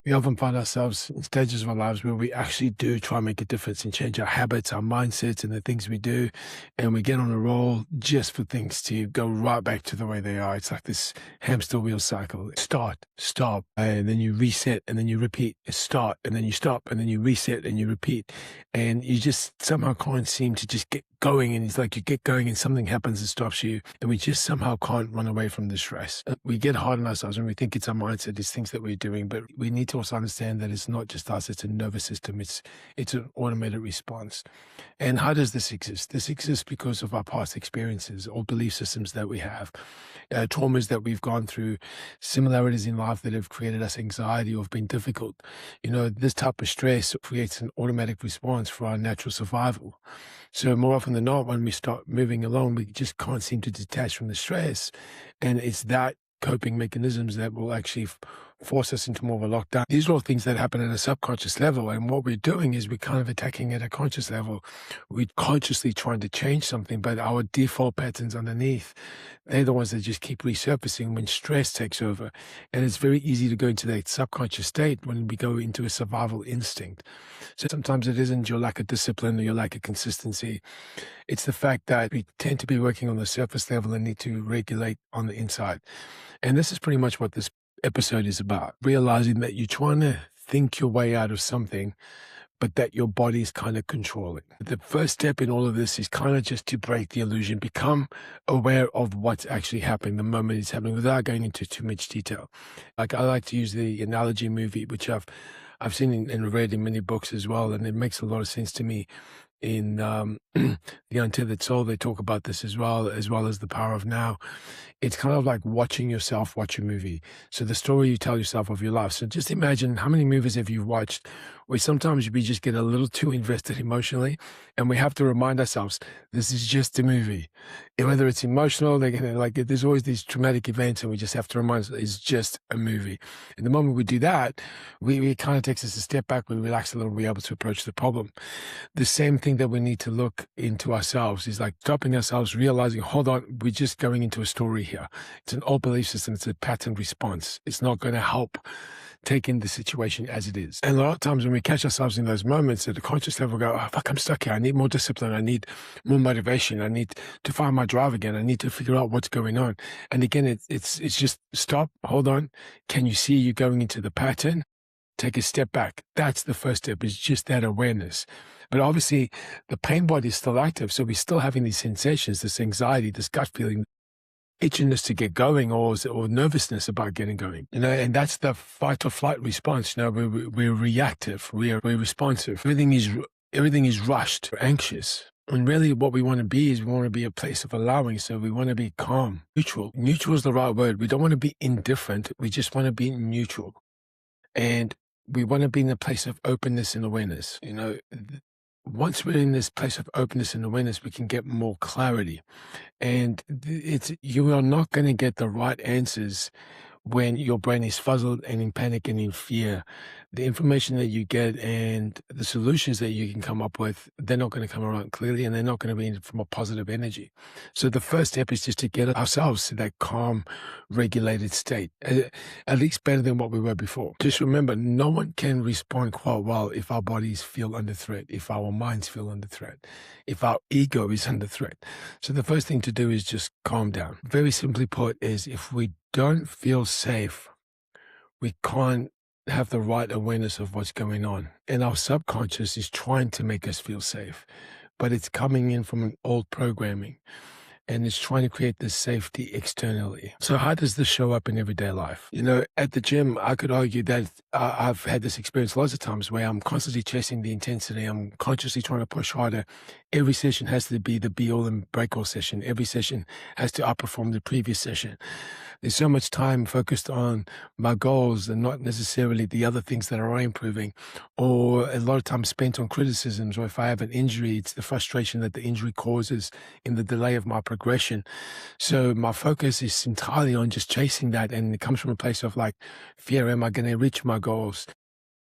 We often find ourselves in stages of our lives where we actually do try and make a difference and change our habits, our mindsets, and the things we do. And we get on a roll just for things to go right back to the way they are. It's like this hamster wheel cycle. Start, stop, and then you reset, and then you repeat. Start, and then you stop, and then you reset, and you repeat. And you just somehow can't seem to just get going. And it's like you get going and something happens that stops you. And we just somehow can't run away from the stress. We get hard on ourselves when we think it's our mindset, it's things that we're doing. But we need to also understand that it's not just us, it's a nervous system. It's an automated response. And how does this exist? This exists because of our past experiences or belief systems that we have, traumas that we've gone through, similarities in life that have created us anxiety or have been difficult. This type of stress creates an automatic response for our natural survival. So more often than not, when we start moving along, we just can't seem to detach from the stress. And it's that coping mechanisms that will actually force us into more of a lockdown. These are all things that happen at a subconscious level. And what we're doing is we're kind of attacking at a conscious level. We're consciously trying to change something, but our default patterns underneath, they're the ones that just keep resurfacing when stress takes over. And it's very easy to go into that subconscious state when we go into a survival instinct. So sometimes it isn't your lack of discipline or your lack of consistency. It's the fact that we tend to be working on the surface level and need to regulate on the inside. And this is pretty much what this episode is about, realizing that you're trying to think your way out of something, but that your body is kind of controlling. The first step in all of this is kind of just to break the illusion, become aware of what's actually happening the moment it's happening without going into too much detail. Like I like to use the analogy movie, which I've seen and read in many books as well, and it makes a lot of sense to me. In The Untethered Soul, they talk about this as well as The Power of Now. It's kind of like watching yourself watch a movie. So the story you tell yourself of your life. So just imagine how many movies have you watched where sometimes we just get a little too invested emotionally, and we have to remind ourselves, this is just a movie. And whether it's emotional, there's always these traumatic events, and we just have to remind ourselves, it's just a movie. And the moment we do that, it kind of takes us a step back, we relax a little, we're able to approach the problem. The same thing that we need to look into ourselves is like stopping ourselves, realizing, hold on, we're just going into a story here. It's an old belief system. It's a pattern response. It's not going to help take in the situation as it is. And a lot of times when we catch ourselves in those moments at the conscious level, go, oh, fuck, I'm stuck here. I need more discipline. I need more motivation. I need to find my drive again. I need to figure out what's going on. And again, it's just stop, hold on. Can you see you going into the pattern? Take a step back. That's the first step, is just that awareness. But obviously the pain body is still active. So we're still having these sensations, this anxiety, this gut feeling, itchiness to get going, or nervousness about getting going, and that's the fight or flight response. We're reactive, we're responsive. Everything is rushed, we're anxious. And really what we want to be is we want to be a place of allowing. So we want to be calm, neutral. Neutral is the right word. We don't want to be indifferent. We just want to be neutral. And we want to be in a place of openness and awareness. Once we're in this place of openness and awareness, we can get more clarity. And you are not going to get the right answers when your brain is fuzzled and in panic and in fear. The information that you get and the solutions that you can come up with, they're not going to come around clearly, and they're not going to be from a positive energy. So the first step is just to get ourselves to that calm, regulated state, at least better than what we were before. Just remember, no one can respond quite well if our bodies feel under threat, if our minds feel under threat, if our ego is under threat. So the first thing to do is just calm down. Very simply put, is if we don't feel safe, we can't have the right awareness of what's going on. And our subconscious is trying to make us feel safe, but it's coming in from an old programming, and it's trying to create this safety externally. So how does this show up in everyday life? At the gym, I could argue that I've had this experience lots of times where I'm constantly chasing the intensity. I'm consciously trying to push harder. Every session has to be the be-all and break-all session. Every session has to outperform the previous session. There's so much time focused on my goals and not necessarily the other things that are improving, or a lot of time spent on criticisms, or if I have an injury, it's the frustration that the injury causes in the delay of my progression. So my focus is entirely on just chasing that, and it comes from a place of like fear. Am I going to reach my goals?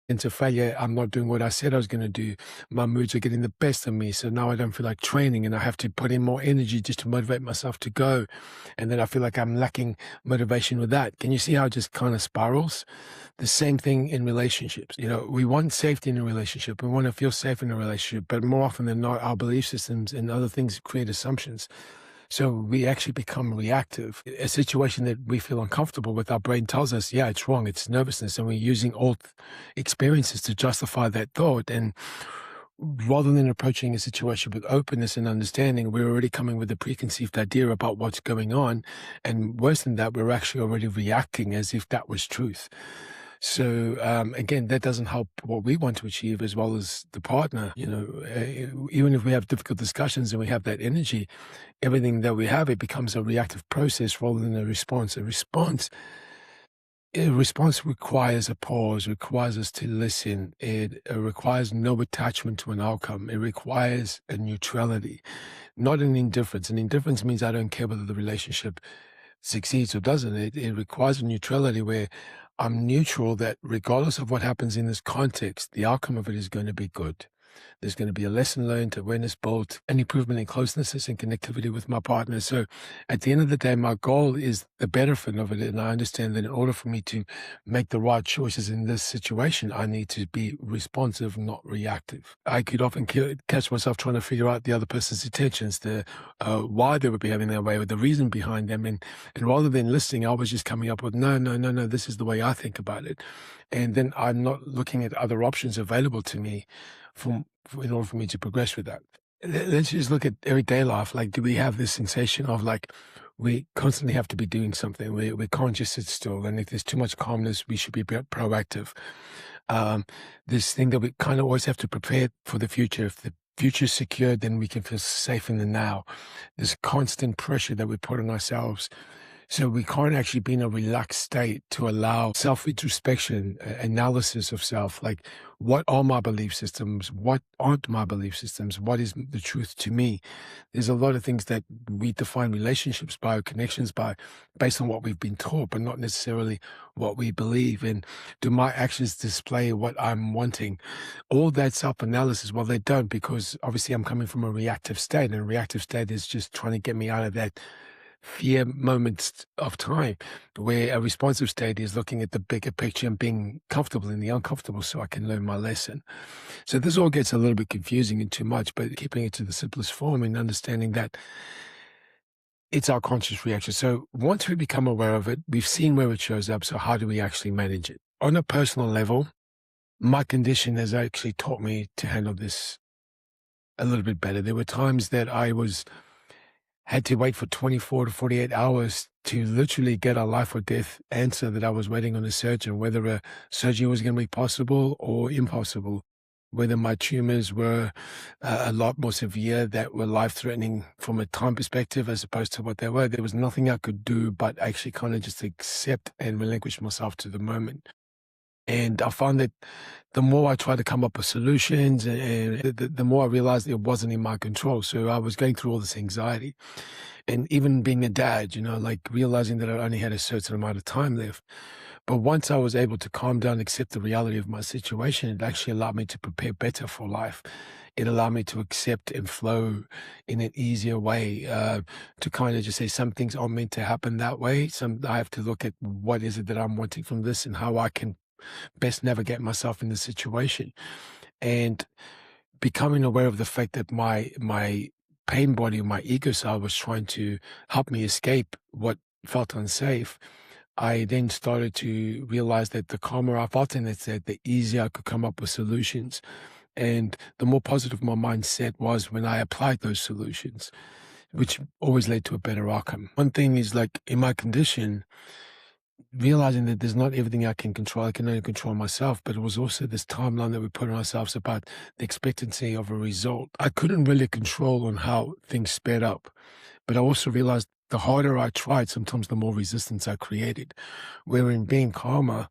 into failure. I'm not doing what I said I was going to do. My moods are getting the best of me. So now I don't feel like training and I have to put in more energy just to motivate myself to go. And then I feel like I'm lacking motivation with that. Can you see how it just kind of spirals? The same thing in relationships. You know, we want safety in a relationship. We want to feel safe in a relationship, but more often than not, our belief systems and other things create assumptions. So we actually become reactive. A situation that we feel uncomfortable with, our brain tells us, yeah, it's wrong, it's nervousness, and we're using old experiences to justify that thought. And rather than approaching a situation with openness and understanding, we're already coming with a preconceived idea about what's going on. And worse than that, we're actually already reacting as if that was truth. So again, that doesn't help what we want to achieve as well as the partner. You know, even if we have difficult discussions and we have that energy, everything that we have, it becomes a reactive process rather than a response. A response requires a pause, requires us to listen. It requires no attachment to an outcome. It requires a neutrality, not an indifference. An indifference means I don't care whether the relationship succeeds or doesn't. It requires a neutrality where I'm neutral that regardless of what happens in this context, the outcome of it is going to be good. There's going to be a lesson learned, awareness built, an improvement in closeness and connectivity with my partner. So at the end of the day, my goal is the benefit of it. And I understand that in order for me to make the right choices in this situation, I need to be responsive, not reactive. I could often catch myself trying to figure out the other person's intentions, the why they were behaving that way, or the reason behind them. And rather than listening, I was just coming up with, no, no, no, no, this is the way I think about it. And then I'm not looking at other options available to me in order for me to progress with that. Let's just look at everyday life. Like, do we have this sensation of like, we constantly have to be doing something. We can't just sit still. And if there's too much calmness, we should be proactive. This thing that we kind of always have to prepare for the future. If the future is secure, then we can feel safe in the now. This constant pressure that we put on ourselves. So we can't actually be in a relaxed state to allow self-introspection, analysis of self, like what are my belief systems? What aren't my belief systems? What is the truth to me? There's a lot of things that we define relationships by, or connections by, based on what we've been taught, but not necessarily what we believe. And do my actions display what I'm wanting? All that self-analysis, well, they don't, because obviously I'm coming from a reactive state, and a reactive state is just trying to get me out of that fear moments of time, where a responsive state is looking at the bigger picture and being comfortable in the uncomfortable so I can learn my lesson. So this all gets a little bit confusing and too much, but keeping it to the simplest form and understanding that it's our conscious reaction. So once we become aware of it, we've seen where it shows up. So how do we actually manage it? On a personal level, my condition has actually taught me to handle this a little bit better. There were times that I had to wait for 24 to 48 hours to literally get a life or death answer that I was waiting on a surgeon, whether a surgery was going to be possible or impossible, whether my tumors were a lot more severe, that were life-threatening from a time perspective as opposed to what they were. There was nothing I could do but actually kind of just accept and relinquish myself to the moment. And I found that the more I tried to come up with solutions, and the more I realized it wasn't in my control. So I was going through all this anxiety. And even being a dad, like realizing that I only had a certain amount of time left. But once I was able to calm down, accept the reality of my situation, it actually allowed me to prepare better for life. It allowed me to accept and flow in an easier way, to kind of just say some things aren't meant to happen that way. I have to look at what is it that I'm wanting from this and how I can best navigate myself in the situation. And becoming aware of the fact that my pain body, my ego side was trying to help me escape what felt unsafe, I then started to realize that the calmer I felt in it, the easier I could come up with solutions. And the more positive my mindset was when I applied those solutions, which always led to a better outcome. One thing is, like, in my condition, realizing that there's not everything I can control. I can only control myself, but it was also this timeline that we put on ourselves about the expectancy of a result. I couldn't really control on how things sped up, but I also realized the harder I tried, sometimes the more resistance I created, wherein being calmer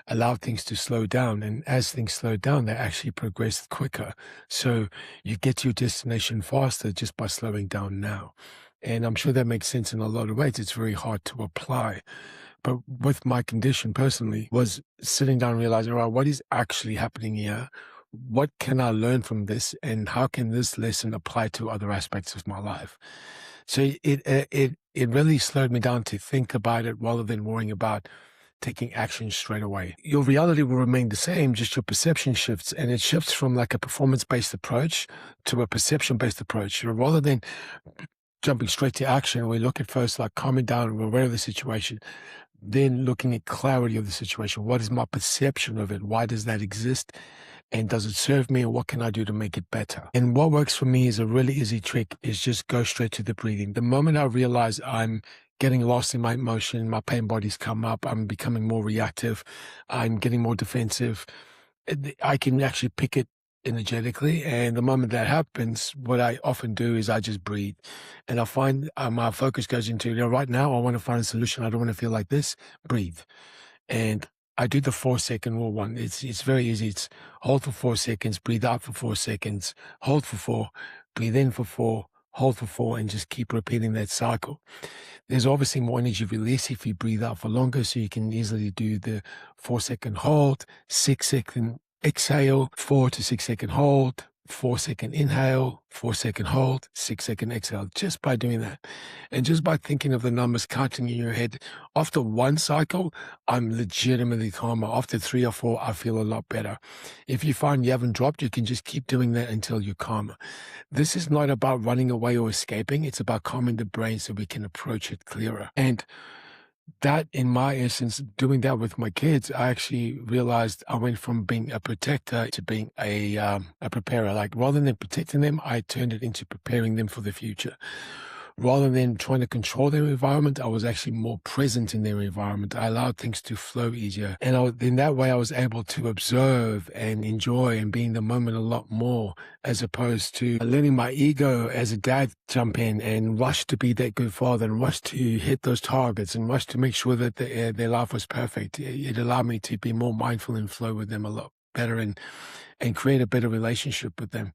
allowed things to slow down. And as things slowed down, they actually progressed quicker. So you get to your destination faster just by slowing down now. And I'm sure that makes sense in a lot of ways. It's very hard to apply. But with my condition personally was sitting down and realizing, all right, what is actually happening here? What can I learn from this? And how can this lesson apply to other aspects of my life? So it really slowed me down to think about it rather than worrying about taking action straight away. Your reality will remain the same, just your perception shifts, and it shifts from like a performance-based approach to a perception-based approach. So rather than jumping straight to action, we look at first like calming down and we're aware of the situation, then looking at clarity of the situation. What is my perception of it? Why does that exist? And does it serve me? And what can I do to make it better? And what works for me is a really easy trick is just go straight to the breathing. The moment I realize I'm getting lost in my emotion, my pain bodies come up, I'm becoming more reactive, I'm getting more defensive, I can actually pick it energetically. And the moment that happens, what I often do is I just breathe. And I find my focus goes into, right now, I want to find a solution. I don't want to feel like this. Breathe. And I do the 4-second rule one. It's very easy. It's hold for 4 seconds, breathe out for 4 seconds, hold for 4, breathe in for 4, hold for 4, and just keep repeating that cycle. There's obviously more energy release if you breathe out for longer, so you can easily do the 4-second hold, 6-second exhale, 4 to 6-second hold, 4-second inhale, 4-second hold, 6-second exhale, just by doing that. And just by thinking of the numbers, counting in your head, after one cycle, I'm legitimately calmer. After 3 or 4, I feel a lot better. If you find you haven't dropped, you can just keep doing that until you're calmer. This is not about running away or escaping. It's about calming the brain so we can approach it clearer. And that, in my essence, doing that with my kids, I actually realized I went from being a protector to being a preparer. Like rather than protecting them, I turned it into preparing them for the future. Rather than trying to control their environment, I was actually more present in their environment. I allowed things to flow easier. And in that way, I was able to observe and enjoy and be in the moment a lot more, as opposed to letting my ego as a dad jump in and rush to be that good father and rush to hit those targets and rush to make sure that their life was perfect. It allowed me to be more mindful and flow with them a lot better and create a better relationship with them,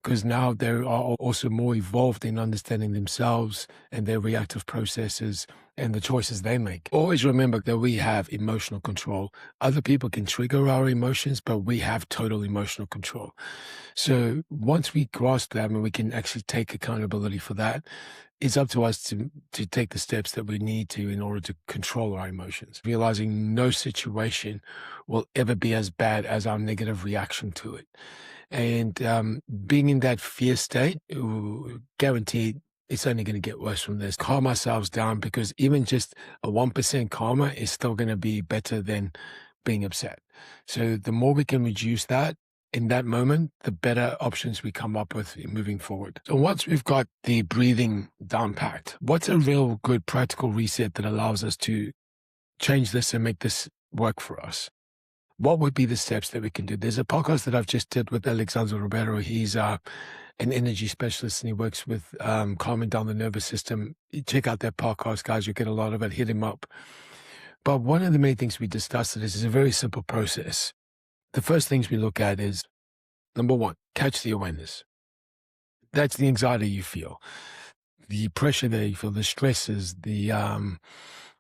because now they are also more evolved in understanding themselves and their reactive processes and the choices they make. Always remember that we have emotional control. Other people can trigger our emotions, but we have total emotional control. So once we grasp that and we can actually take accountability for that, it's up to us to take the steps that we need to in order to control our emotions, realizing no situation will ever be as bad as our negative reaction to it. And being in that fear state, guaranteed it's only going to get worse from this. Calm ourselves down, because even just a 1% calmer is still going to be better than being upset. So the more we can reduce that, in that moment, the better options we come up with moving forward. So once we've got the breathing down packed, what's a real good practical reset that allows us to change this and make this work for us? What would be the steps that we can do? There's a podcast that I've just did with Alexander Ribeiro. He's an energy specialist and he works with calming down the nervous system. Check out that podcast, guys. You'll get a lot of it. Hit him up. But one of the main things we discussed is a very simple process. The first things we look at is, number 1, catch the awareness. That's the anxiety you feel, the pressure that you feel, the stresses, the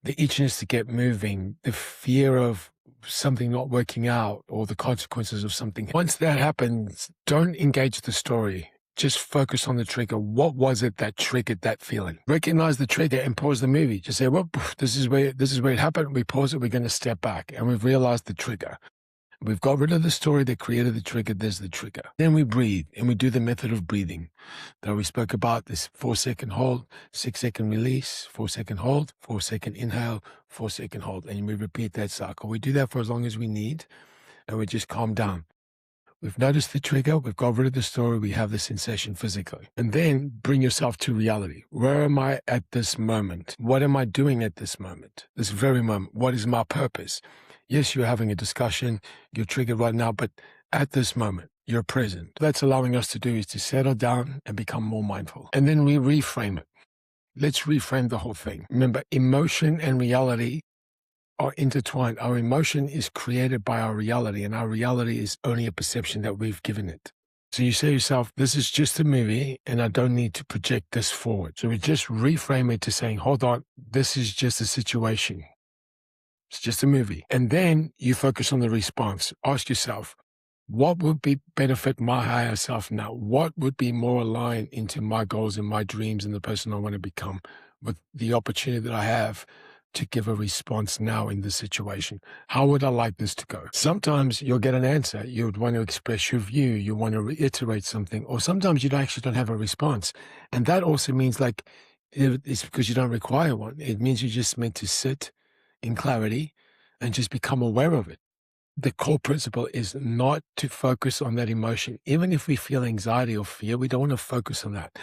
itchiness to get moving, the fear of something not working out or the consequences of something. Once that happens, don't engage the story. Just focus on the trigger. What was it that triggered that feeling? Recognize the trigger and pause the movie. Just say, well, this is where it happened. We pause it. We're going to step back and we've realized the trigger. We've got rid of the story that created the trigger. There's the trigger. Then we breathe and we do the method of breathing that we spoke about. This 4-second hold, 6-second release, 4-second hold, 4-second inhale, 4-second hold. And we repeat that cycle. We do that for as long as we need and we just calm down. We've noticed the trigger. We've got rid of the story. We have the sensation physically. And then bring yourself to reality. Where am I at this moment? What am I doing at this moment? This very moment. What is my purpose? Yes, you're having a discussion, you're triggered right now, but at this moment, you're present. That's allowing us to do is to settle down and become more mindful. And then we reframe it. Let's reframe the whole thing. Remember, emotion and reality are intertwined. Our emotion is created by our reality, and our reality is only a perception that we've given it. So you say to yourself, this is just a movie, and I don't need to project this forward. So we just reframe it to saying, hold on, this is just a situation. It's just a movie. And then you focus on the response. Ask yourself, what would be benefit my higher self now? What would be more aligned into my goals and my dreams and the person I want to become with the opportunity that I have to give a response now in this situation? How would I like this to go? Sometimes you'll get an answer. You would want to express your view. You want to reiterate something, or sometimes actually don't have a response. And that also means like, it's because you don't require one. It means you're just meant to sit in clarity and just become aware of it. The core principle is not to focus on that emotion. Even if we feel anxiety or fear, we don't want to focus on that.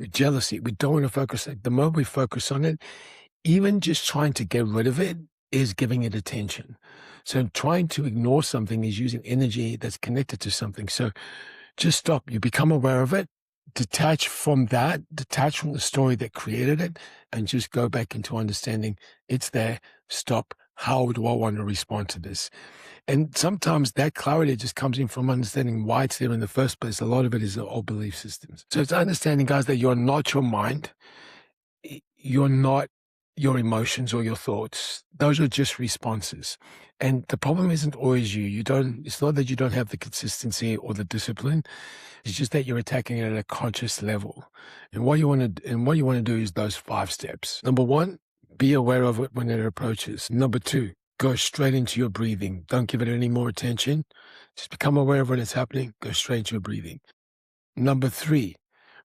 Jealousy, we don't want to focus on it. The moment we focus on it, even just trying to get rid of it is giving it attention. So trying to ignore something is using energy that's connected to something. So just stop. You become aware of it, detach from that, detach from the story that created it, and just go back into understanding it's there. Stop. How do I want to respond to this? And sometimes that clarity just comes in from understanding why it's there in the first place. A lot of it is the old belief systems. So it's understanding, guys, that you're not your mind. You're not your emotions or your thoughts. Those are just responses. And the problem isn't always you. It's not that you don't have the consistency or the discipline. It's just that you're attacking it at a conscious level. And what you want to do is those 5 steps. Number 1, be aware of it when it approaches. Number 2, go straight into your breathing. Don't give it any more attention. Just become aware of when it's happening. Go straight into your breathing. Number 3,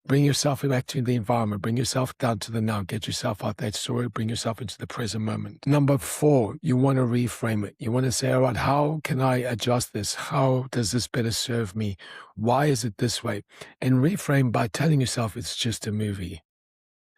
bring yourself back to the environment. Bring yourself down to the now. Get yourself out that story. Bring yourself into the present moment. Number 4, you want to reframe it. You want to say, all right, how can I adjust this? How does this better serve me? Why is it this way? And reframe by telling yourself it's just a movie.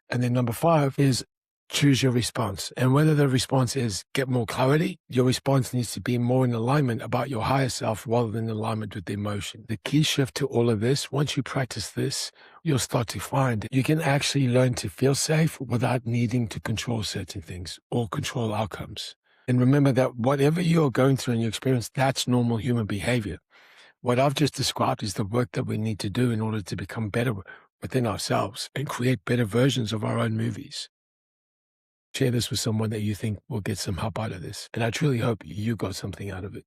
And then number 5 is choose your response. And whether the response is get more clarity, your response needs to be more in alignment about your higher self rather than in alignment with the emotion. The key shift to all of this, once you practice this, you'll start to find you can actually learn to feel safe without needing to control certain things or control outcomes. And remember that whatever you're going through in your experience, that's normal human behavior. What I've just described is the work that we need to do in order to become better within ourselves and create better versions of our own movies. Share this with someone that you think will get some help out of this. And I truly hope you got something out of it.